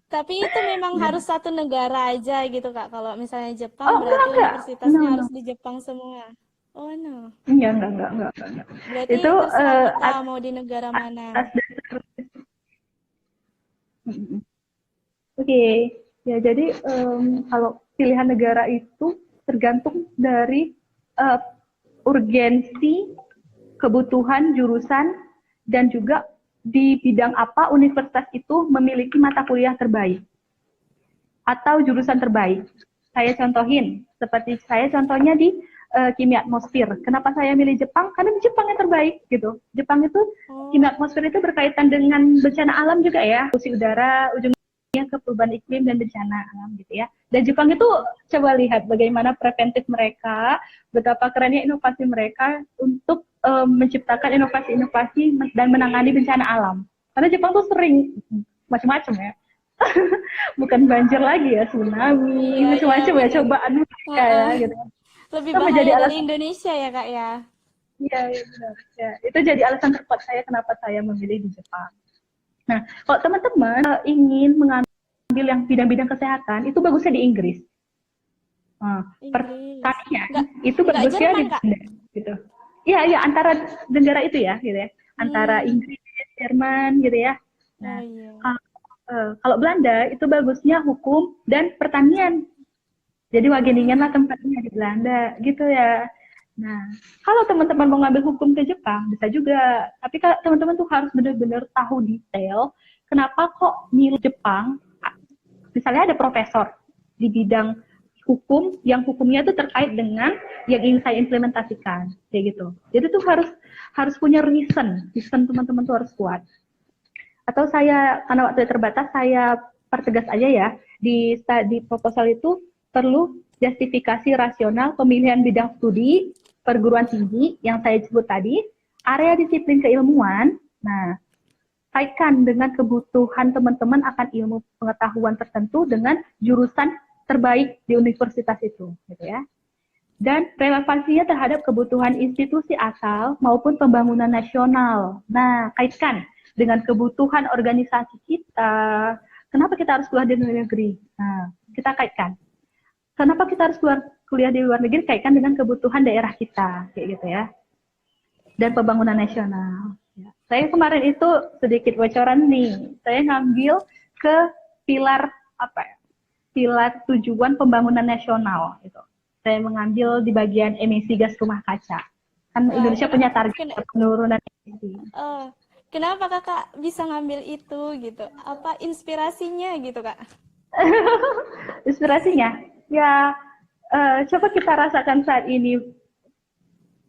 Tapi itu memang harus satu negara aja gitu Kak. Kalau misalnya Jepang berarti universitasnya harus di Jepang semua. Oh no. Enggak. Berarti Itu terserah kita mau di negara mana. Oke. Ya, jadi kalau pilihan negara itu tergantung dari urgensi, kebutuhan jurusan, dan juga di bidang apa universitas itu memiliki mata kuliah terbaik atau jurusan terbaik. Saya contohin, seperti saya contohnya di kimia atmosfer. Kenapa saya milih Jepang? Karena Jepang yang terbaik gitu. Jepang itu kimia atmosfer itu berkaitan dengan bencana alam juga ya, polusi udara, ujungnya ke perubahan iklim dan bencana alam gitu ya. Dan Jepang itu coba lihat bagaimana preventif mereka, betapa kerennya inovasi mereka untuk menciptakan inovasi-inovasi dan menangani bencana alam. Karena Jepang tuh sering macam-macam ya. Bukan banjir lagi ya, tsunami, macam-macam ya cobaan mereka ya gitu. Lebih bahaya dari Indonesia ya Kak ya. Iya benar. Ya, itu jadi alasan terkuat saya kenapa saya memilih di Jepang. Nah, kalau teman-teman ingin mengambil yang bidang-bidang kesehatan, itu bagusnya di Inggris. Pertanian itu bagusnya di Belanda gitu. Iya, antara negara itu ya, gitu ya. Antara Inggris, Jerman, gitu ya. Nah, kalau Belanda itu bagusnya hukum dan pertanian. Jadi wageningen lah tempatnya di Belanda, gitu ya. Nah, kalau teman-teman mau ngambil hukum ke Jepang, bisa juga. Tapi kalau teman-teman tuh harus benar-benar tahu detail, kenapa kok milih Jepang. Misalnya ada profesor di bidang hukum, yang hukumnya itu terkait dengan yang ingin saya implementasikan, kayak gitu. Jadi tuh harus punya reason teman-teman tuh harus kuat. Atau saya, karena waktu terbatas, saya pertegas aja ya, di proposal itu perlu justifikasi rasional pemilihan bidang studi perguruan tinggi yang saya sebut tadi, area disiplin keilmuan. Nah, kaitkan dengan kebutuhan teman-teman akan ilmu pengetahuan tertentu dengan jurusan terbaik di universitas itu, gitu ya. Dan relevansinya terhadap kebutuhan institusi asal maupun pembangunan nasional. Nah, kaitkan dengan kebutuhan organisasi kita, kenapa kita harus keluar di luar negeri? Nah, kita kaitkan. Kenapa kita harus kuliah di luar negeri? Kaitkan dengan kebutuhan daerah kita, kayak gitu ya. Dan pembangunan nasional. Ya. Saya kemarin itu sedikit bocoran nih. Saya ngambil ke pilar apa ya? Pilar tujuan pembangunan nasional. Gitu. Saya mengambil di bagian emisi gas rumah kaca. Kan Indonesia punya target penurunan emisi. Kenapa kakak bisa ngambil itu gitu? Apa inspirasinya gitu kak? Inspirasinya? Ya, coba kita rasakan saat ini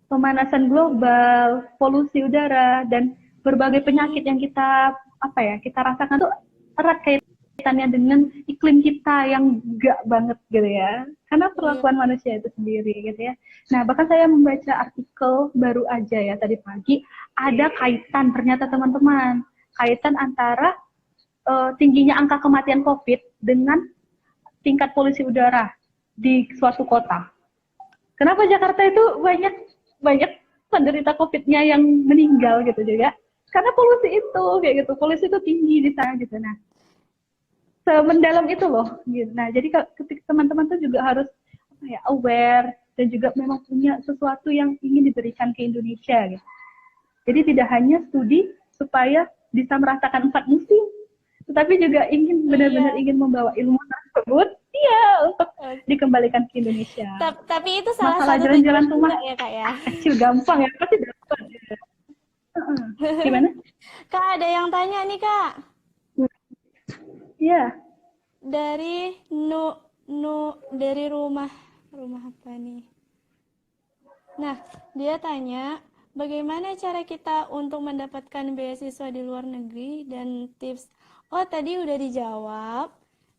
pemanasan global, polusi udara, dan berbagai penyakit yang kita kita rasakan tuh erat kaitannya dengan iklim kita yang gak banget gitu ya. Karena perlakuan manusia itu sendiri gitu ya. Nah, bahkan saya membaca artikel baru aja ya tadi pagi, ada kaitan ternyata teman-teman, kaitan antara tingginya angka kematian COVID dengan tingkat polusi udara di suatu kota. Kenapa Jakarta itu banyak penderita COVID-nya yang meninggal gitu juga? Karena polusi itu kayak gitu, polusi itu tinggi di sana gitu. Nah, semendalam itu loh. Gitu. Nah, jadi ketika teman-teman tuh juga harus aware dan juga memang punya sesuatu yang ingin diberikan ke Indonesia gitu. Jadi tidak hanya studi supaya bisa merasakan 4 musim, tetapi juga ingin benar-benar ingin membawa ilmu tersebut untuk dikembalikan ke Indonesia. Tapi itu salah masalah satu jalan-jalan rumah ya kak ya. Kecil gampang ya, pasti dapat. Gimana? Kak, ada yang tanya nih kak. Iya. Dari dari rumah apa nih? Nah, dia tanya, bagaimana cara kita untuk mendapatkan beasiswa di luar negeri dan tips? Oh, tadi udah dijawab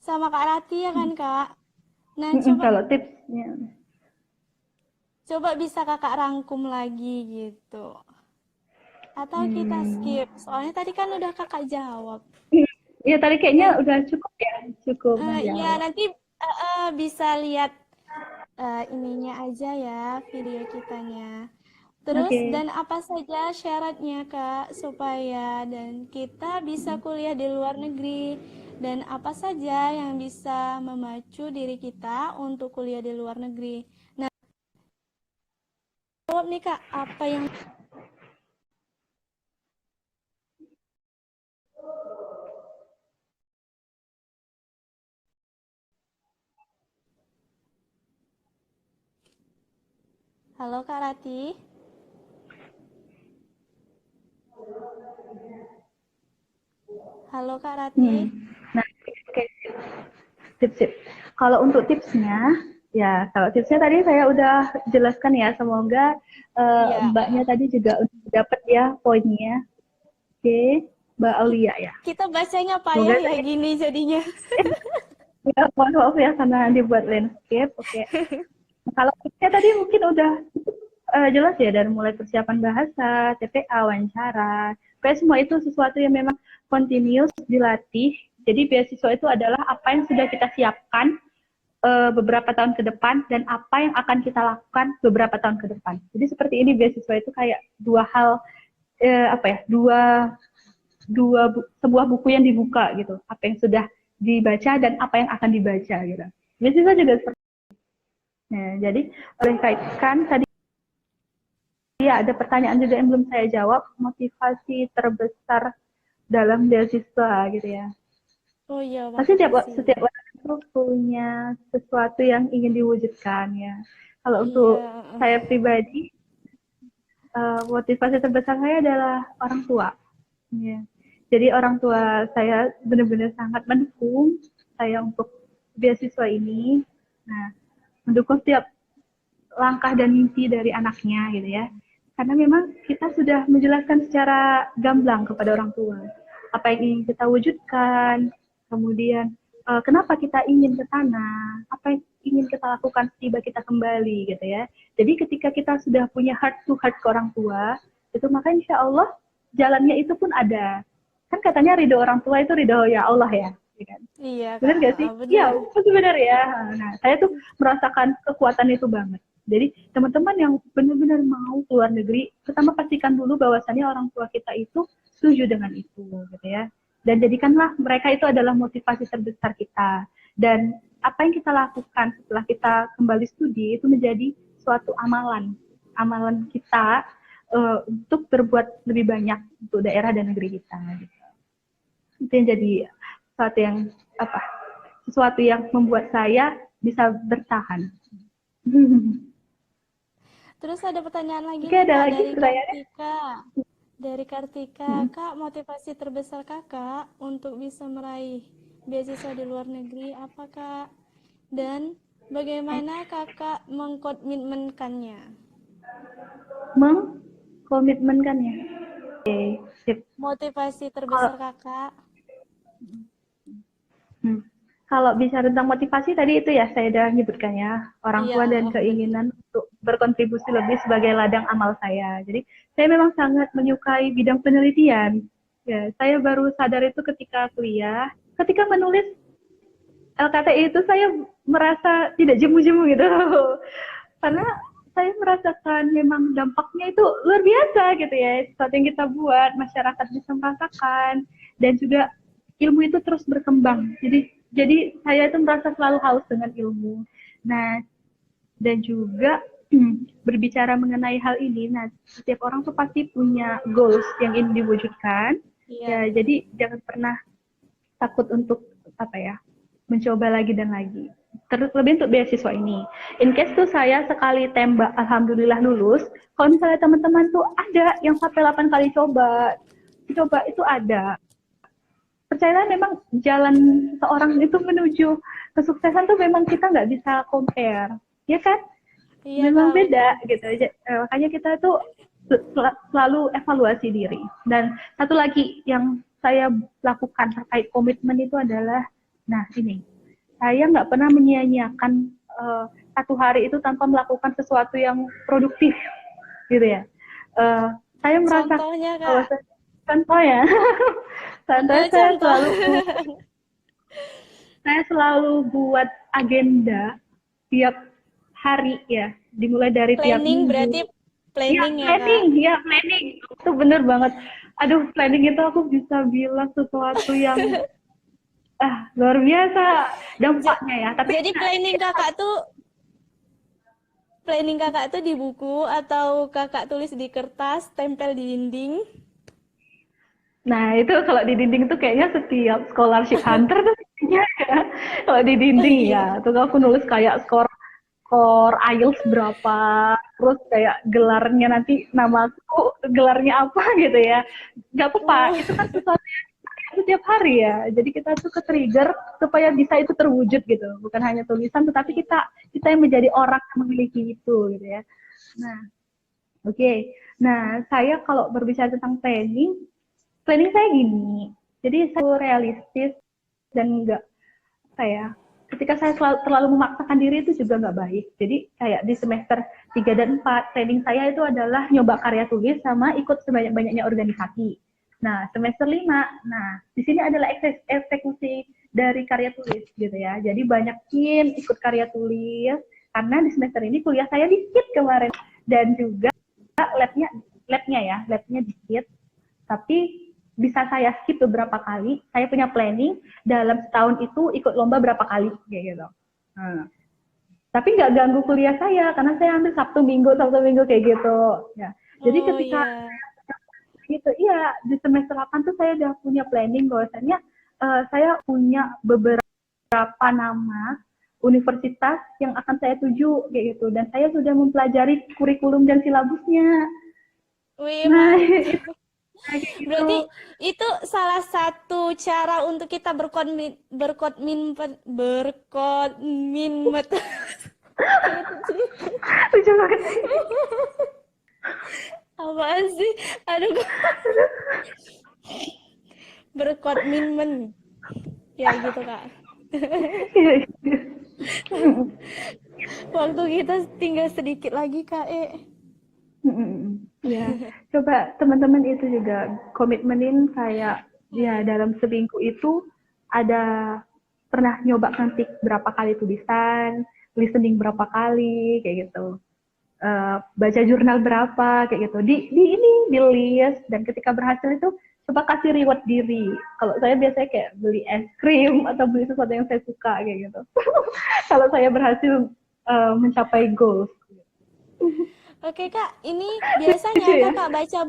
sama Kak Rati ya kan, Kak? Nah, kalau tipsnya. Coba bisa Kakak rangkum lagi gitu. Atau kita skip, soalnya tadi kan udah Kakak jawab. Iya, tadi kayaknya udah cukup ya, cukup. Iya, nanti bisa lihat ininya aja ya, video kitanya. Terus dan apa saja syaratnya Kak supaya dan kita bisa kuliah di luar negeri, dan apa saja yang bisa memacu diri kita untuk kuliah di luar negeri. Nah, jawab nih Kak, apa yang Halo Kak Rati. Halo Kak Rati. Nah, tips. Kalau untuk tipsnya, ya kalau tipsnya tadi saya udah jelaskan ya. Semoga Mbaknya tadi juga dapat ya poinnya. Oke, Mbak Aulia ya. Kita bacanya payah ya gini jadinya. Ya, mohon maaf ya karena dibuat landscape. Oke. Kalau tipsnya tadi mungkin udah jelas ya, dari mulai persiapan bahasa, TPA, wawancara, semua itu sesuatu yang memang continuous dilatih. Jadi beasiswa itu adalah apa yang sudah kita siapkan beberapa tahun ke depan dan apa yang akan kita lakukan beberapa tahun ke depan. Jadi seperti ini, beasiswa itu kayak dua hal sebuah buku yang dibuka gitu. Apa yang sudah dibaca dan apa yang akan dibaca gitu. Beasiswa juga seperti itu. Nah, jadi oleh kaitkan tadi ya, ada pertanyaan juga yang belum saya jawab, motivasi terbesar dalam beasiswa gitu ya. Oh iya, pasti setiap orang itu punya sesuatu yang ingin diwujudkan ya. Kalau untuk saya pribadi, motivasi terbesar saya adalah orang tua. Ya. Jadi orang tua saya benar-benar sangat mendukung saya untuk beasiswa ini. Nah, mendukung setiap langkah dan mimpi dari anaknya gitu ya. Karena memang kita sudah menjelaskan secara gamblang kepada orang tua apa yang ingin kita wujudkan, kemudian kenapa kita ingin ke sana, apa yang ingin kita lakukan tiba kita kembali gitu ya. Jadi ketika kita sudah punya heart to heart ke orang tua, itu maka insya Allah jalannya itu pun ada. Kan katanya ridho orang tua itu ridho ya Allah ya. Kan? Iya, benar gak sih? Iya, benar ya. Nah, saya tuh merasakan kekuatan itu banget. Jadi teman-teman yang benar-benar mau keluar negeri, pertama pastikan dulu bahwasannya orang tua kita itu setuju dengan itu, gitu ya. dan jadikanlah mereka itu adalah motivasi terbesar kita. Dan apa yang kita lakukan setelah kita kembali studi itu menjadi suatu amalan kita untuk berbuat lebih banyak untuk daerah dan negeri kita. Gitu. Itu yang jadi sesuatu yang membuat saya bisa bertahan. Terus ada pertanyaan lagi Oke, nih, ada Kak, lagi dari pertanyaannya? Kartika. Dari Kartika, Kak, motivasi terbesar Kakak untuk bisa meraih beasiswa di luar negeri apa, Kak? Dan bagaimana Kakak mengkomitmenkannya? Mengkomitmenkannya. Oke, sip. Motivasi terbesar Kakak? Kalau bicara tentang motivasi tadi itu ya saya udah nyebutkan ya, orang tua dan keinginan untuk berkontribusi lebih sebagai ladang amal saya. Jadi saya memang sangat menyukai bidang penelitian. Ya, saya baru sadar itu ketika kuliah, ketika menulis LKTI itu saya merasa tidak jemu-jemu gitu. Karena saya merasakan memang dampaknya itu luar biasa gitu ya. Sesuatu yang kita buat, masyarakat bisa merasakan, dan juga ilmu itu terus berkembang. Jadi saya itu merasa selalu haus dengan ilmu. Nah, dan juga berbicara mengenai hal ini, nah setiap orang tuh pasti punya goals yang ingin diwujudkan. Ya, jadi jangan pernah takut untuk mencoba lagi dan lagi. Terlebih untuk beasiswa ini. In case tuh saya sekali tembak, alhamdulillah lulus. Kalau misalnya teman-teman tuh ada yang sampai 8 kali coba itu ada. Percayalah memang jalan seorang itu menuju kesuksesan tuh memang kita nggak bisa compare, ya kan? Iya, memang beda gitu. Makanya kita tuh selalu evaluasi diri. Dan satu lagi yang saya lakukan terkait komitmen itu adalah, nah ini, saya nggak pernah menyia-nyiakan satu hari itu tanpa melakukan sesuatu yang produktif, gitu ya. Saya merasa contohnya, Kak. Contohnya saya selalu buat agenda tiap hari ya, dimulai dari tiap planning, minggu. berarti planning ya, planning, Kak? ya planning. Itu bener banget. Aduh, planning itu aku bisa bilang sesuatu yang luar biasa dampaknya ya. Tapi jadi planning kakak tuh di buku atau kakak tulis di kertas, tempel di dinding? Nah, itu kalau di dinding tuh kayaknya setiap scholarship hunter tuh kayaknya ya. Kalau di dinding ya, tuh aku nulis kayak skor IELTS berapa, terus kayak gelarnya nanti namaku gelarnya apa gitu ya. Gak apa-apa, itu kan sesuatu yang setiap hari ya. Jadi kita tuh ke-trigger supaya bisa itu terwujud gitu. Bukan hanya tulisan, tetapi kita yang menjadi orang yang memiliki itu gitu ya. Nah, oke. Nah, saya kalau berbicara tentang planning saya gini. Jadi saya realistis dan enggak ketika saya terlalu memaksakan diri itu juga nggak baik. Jadi kayak di semester 3 dan 4, training saya itu adalah nyoba karya tulis sama ikut sebanyak-banyaknya organisasi. Nah, semester 5, nah di sini adalah eksekusi dari karya tulis gitu ya. Jadi banyakin ikut karya tulis, karena di semester ini kuliah saya dikit kemarin. Dan juga labnya dikit. Tapi bisa saya skip beberapa kali. Saya punya planning dalam setahun itu ikut lomba berapa kali kayak gitu. Tapi nggak ganggu kuliah saya karena saya ambil Sabtu Minggu kayak gitu. Ya. Jadi ketika gitu, iya di semester 8 tuh saya udah punya planning bahwasanya saya punya beberapa nama universitas yang akan saya tuju kayak gitu, dan saya sudah mempelajari kurikulum dan silabusnya. Wih, mantap. Berarti itu salah satu cara untuk kita berkomitmen. Lucu banget. Apaan sih? Aduh. Berkomitmen. Ya gitu, Kak. Waktu kita tinggal sedikit lagi, Kak. Ya, coba teman-teman itu juga komitmenin kayak ya dalam seminggu itu ada pernah nyoba ngetik berapa kali tulisan, listening berapa kali kayak gitu, baca jurnal berapa kayak gitu, di list, dan ketika berhasil itu coba kasih reward diri. Kalau saya biasanya kayak beli es krim atau beli sesuatu yang saya suka kayak gitu. Kalau saya berhasil mencapai goals. Oke Kak, ini Lucu biasanya ya. Kakak baca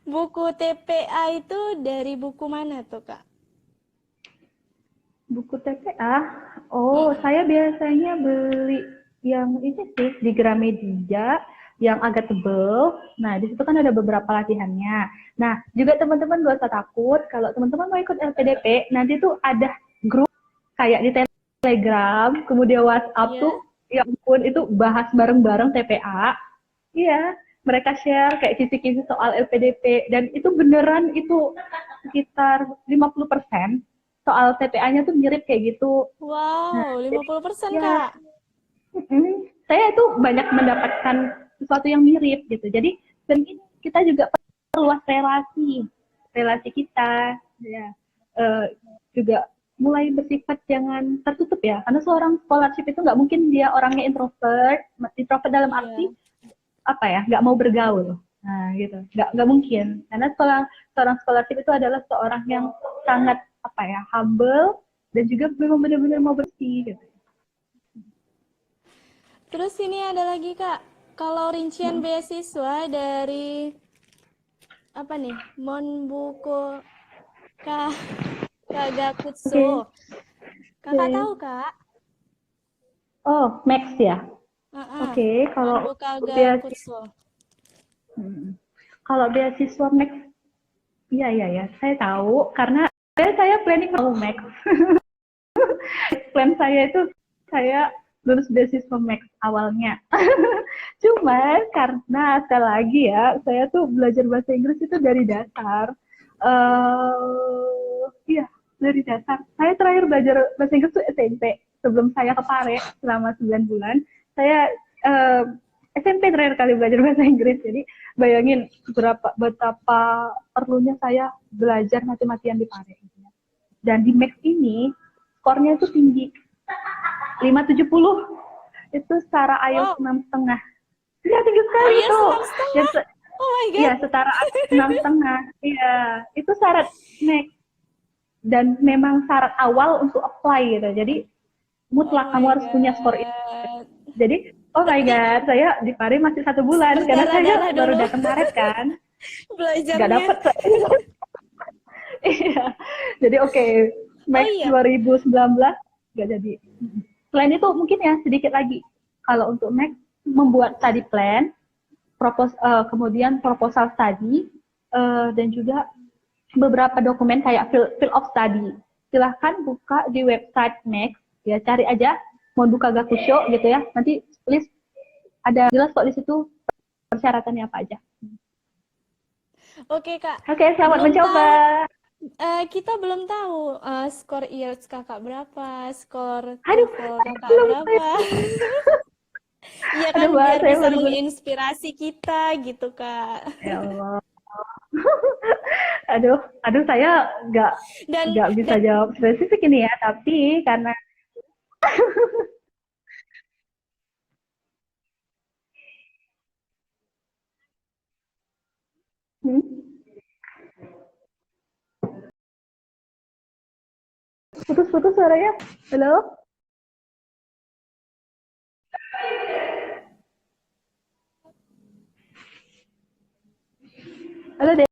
buku TPA itu dari buku mana tuh Kak? Buku TPA, oh Mm-mm. saya biasanya beli yang ini sih di Gramedia yang agak tebel. Nah di situ kan ada beberapa latihannya. Nah juga teman-teman gak usah takut kalau teman-teman mau ikut LPDP nanti tuh ada grup kayak di Telegram, kemudian WhatsApp Iya. tuh, ya ampun itu bahas bareng-bareng TPA. Iya, mereka share kayak kisi-kisi soal LPDP dan itu beneran itu sekitar 50% soal TPA-nya tuh mirip kayak gitu. Nah, Wow, jadi 50% ya, Kak. saya itu banyak mendapatkan sesuatu yang mirip gitu. Jadi dan ini kita juga perluas relasi kita, ya. Eh, juga mulai bersifat jangan tertutup ya. Karena seorang scholarship itu nggak mungkin dia orangnya introvert dalam arti Iya. apa ya, nggak mau bergaul. Nah, gitu. Nggak mungkin. Karena seorang scholarship itu adalah seorang yang sangat apa ya, humble dan juga memang benar-benar mau bersih gitu. Terus ini ada lagi Kak, kalau rincian beasiswa dari apa nih? Monbuko Ka Kagakutsu. Oke. Kakak tahu Okay. Kak? Oh, Max ya. Heeh. Oke, kalau Monbuka beasiswa, Gakutsu. kalau beasiswa Max, iya iya ya, saya tahu karena saya planning mau Max. Plan saya itu saya lulus beasiswa Max awalnya. Cuman karena sekali lagi ya, saya tuh belajar bahasa Inggris itu dari dasar. Iya, dari dasar. Saya terakhir belajar bahasa Inggris tuh SMP. Sebelum saya ke Pare selama 9 bulan, saya uh, SMP terakhir kali belajar bahasa Inggris. Jadi bayangin betapa perlunya saya belajar mati-matian di Pare. Dan di Max ini skornya itu tinggi, 570 itu secara IELTS Wow, 6,5. Ya tinggi sekali IELTS tuh. enam Dan setengah. Oh my ya god. setara 6,5. Iya, itu syarat next dan memang syarat awal untuk apply gitu. Jadi Oh mutlak kamu my harus punya skor itu. god. Jadi oh my Berarti god, saya di Paris masih 1 bulan karena saya berdarah-darah baru dulu datang Maret kan, nggak belajarnya. dapet. Iya, jadi oke, Oh Max iya. 2019 nggak jadi. Selain itu mungkin ya sedikit lagi, kalau untuk Max membuat study plan, kemudian proposal study, dan juga beberapa dokumen kayak field of study. Silahkan buka di website Max, ya cari aja Monbuka Gakusho gitu ya. Nanti list ada jelas kok di situ persyaratannya apa aja. Oke Kak, Oke, selamat belum mencoba. tahu. Kita belum tahu skor IELTS kakak berapa, skor Aduh, TOEFL saya kakak belum berapa. Iya kan, aduh, Mbak, biar saya bisa baru boleh. menginspirasi kita gitu Kak. Ya Allah. Aduh, aduh saya nggak Dan, nggak bisa dan jawab spesifik ini ya, tapi karena hmm, putus-putus suaranya. Halo, halo deh.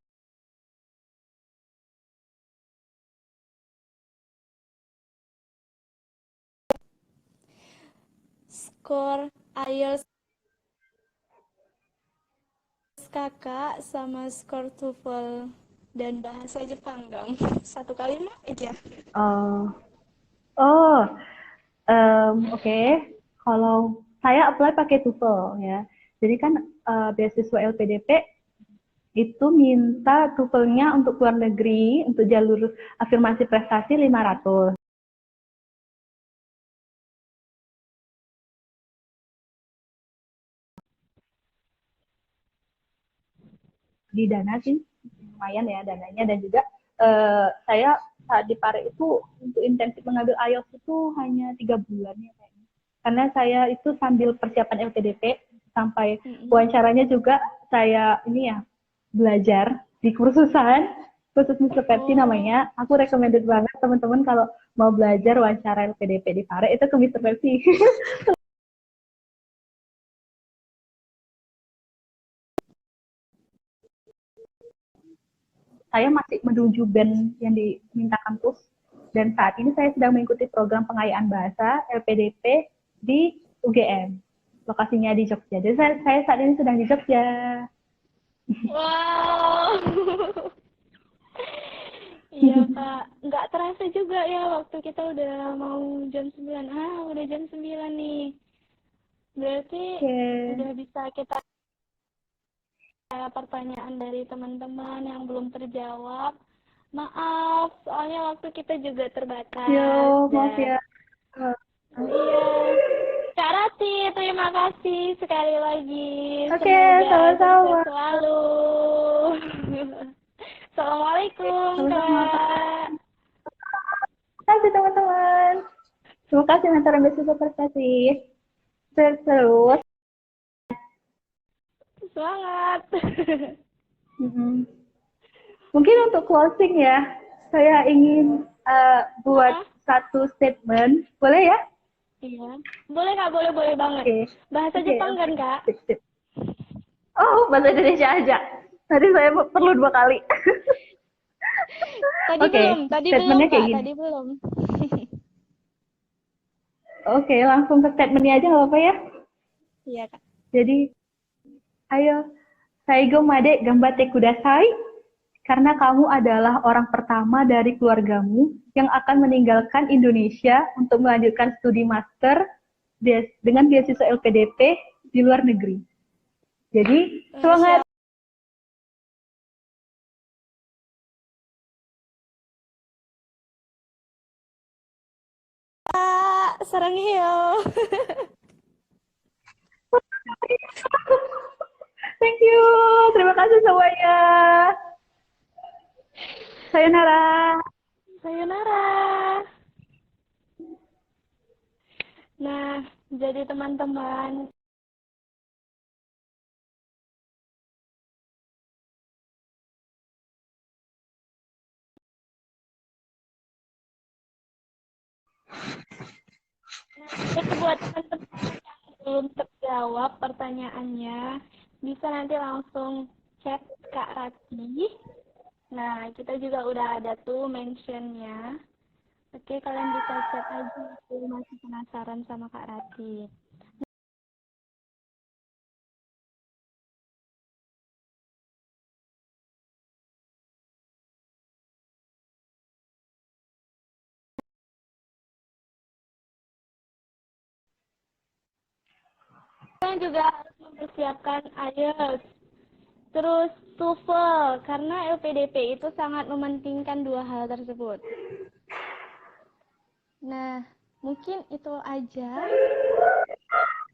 skor IELTS kakak sama skor TOEFL dan bahasa Jepang dong. Satu kalimat aja. Oh, oh, oke. Kalau saya apply pakai TOEFL ya. Jadi kan beasiswa LPDP itu minta TOEFL-nya untuk luar negeri untuk jalur afirmasi prestasi 500. Di dana sih lumayan ya dananya dan juga saya saat di Pare itu untuk intensif mengambil IELTS itu hanya 3 bulan ya kayaknya. Karena saya itu sambil persiapan LPDP sampai Mm-mm. wawancaranya juga saya ini ya belajar di kursusan khusus Mr. Pepsi namanya. Aku recommended banget teman-teman kalau mau belajar wawancara LPDP di Pare itu ke Mr. Pepsi. Saya masih menuju band yang diminta kampus dan saat ini saya sedang mengikuti program pengayaan bahasa LPDP di UGM. Lokasinya di Jogja. Jadi saya saat ini sedang di Jogja. Wow. Iya Kak, nggak terasa juga ya waktu kita udah mau jam 9. Udah jam 9 nih. Berarti udah bisa kita pertanyaan dari teman-teman yang belum terjawab. Maaf, soalnya waktu kita juga terbatas. Yo, maaf ya. Iya. Kak Rati, terima kasih sekali lagi. Oke, Semoga sama-sama. sukses selalu. Assalamualaikum, Kak. Terima kasih teman-teman. Terima kasih Mentor Beasiswa Prestasi. Terus. Semangat. Mungkin untuk closing ya, saya ingin buat satu statement. Boleh ya? Iya. Boleh Kak, boleh banget. Okay. Bahasa Jepang kan Kak? Sip. Oh, bahasa Indonesia aja. Tadi saya perlu 2 kali. Tadi belum Kak, tadi belum. Oke, langsung ke statementnya aja nggak apa-apa ya? Iya Kak. Jadi, ayo, Saigo Made Gambate Kudasai, karena kamu adalah orang pertama dari keluargamu yang akan meninggalkan Indonesia untuk melanjutkan studi master dengan beasiswa LPDP di luar negeri. Jadi, semangat! Sarangheyo. Thank you. Terima kasih semuanya. Sayonara. Sayonara. Nah, jadi teman-teman, jadi buat teman-teman yang belum terjawab pertanyaannya, bisa nanti langsung chat Kak Rati. Nah, kita juga udah ada tuh mentionnya. Oke, kalian bisa chat aja kalau masih penasaran sama Kak Rati. Kalian juga harus mempersiapkan IELTS. Terus TOEFL, karena LPDP itu sangat mementingkan 2 hal tersebut. Nah, mungkin itu aja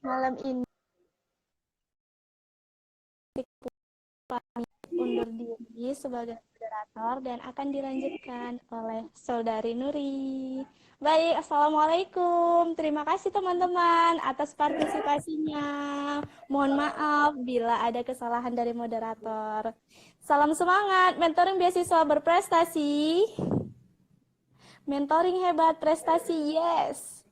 malam ini. Undur diri sebagai moderator dan akan dilanjutkan oleh Saudari Nuri. Baik, Assalamualaikum. Terima kasih teman-teman atas partisipasinya. Mohon maaf bila ada kesalahan dari moderator. Salam semangat, mentoring beasiswa berprestasi. Mentoring hebat, prestasi yes.